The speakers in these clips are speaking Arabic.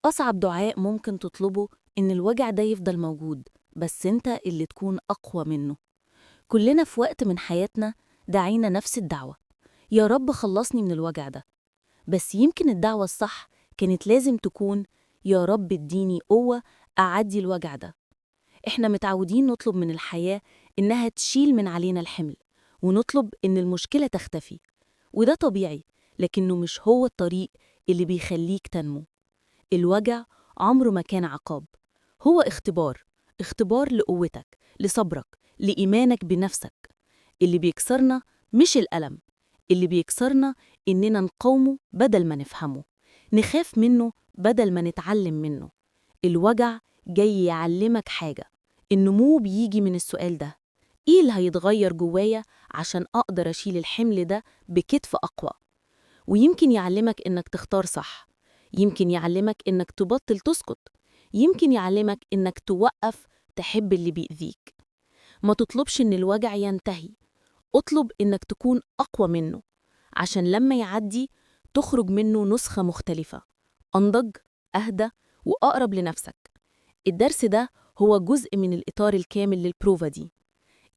أصعب دعاء ممكن تطلبه إن الوجع ده يفضل موجود، بس أنت اللي تكون أقوى منه. كلنا في وقت من حياتنا دعينا نفس الدعوة: يا رب خلصني من الوجع ده. بس يمكن الدعوة الصح كانت لازم تكون: يا رب اديني قوة أعدي الوجع ده. إحنا متعودين نطلب من الحياة إنها تشيل من علينا الحمل، ونطلب إن المشكلة تختفي، وده طبيعي، لكنه مش هو الطريق اللي بيخليك تنمو. الوجع عمره ما كان عقاب، هو اختبار لقوتك، لصبرك، لإيمانك بنفسك. اللي بيكسرنا مش الألم، اللي بيكسرنا إننا نقاومه بدل ما نفهمه، نخاف منه بدل ما نتعلم منه. الوجع جاي يعلمك حاجة: النمو بيجي من السؤال ده: إيه اللي هيتغير جوايا عشان أقدر أشيل الحمل ده بكتف أقوى؟ ويمكن يعلمك إنك تختار صح، يمكن يعلمك إنك تبطل تسكت، يمكن يعلمك إنك توقف تحب اللي بيأذيك. ما تطلبش إن الوجع ينتهي، اطلب إنك تكون أقوى منه، عشان لما يعدي تخرج منه نسخة مختلفة، أنضج، أهدى، وأقرب لنفسك. الدرس ده هو جزء من الإطار الكامل للبروفا دي.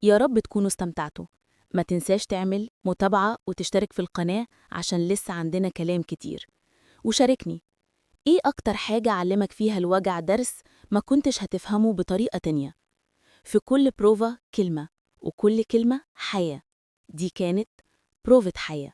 يا رب تكونوا استمتعتوا. ما تنساش تعمل متابعة وتشترك في القناة عشان لسه عندنا كلام كتير. وشاركني، إيه أكتر حاجة علمك فيها الوجع درس ما كنتش هتفهمه بطريقة تانية؟ في كل بروفا كلمة، وكل كلمة حياة. دي كانت بروفة حياة.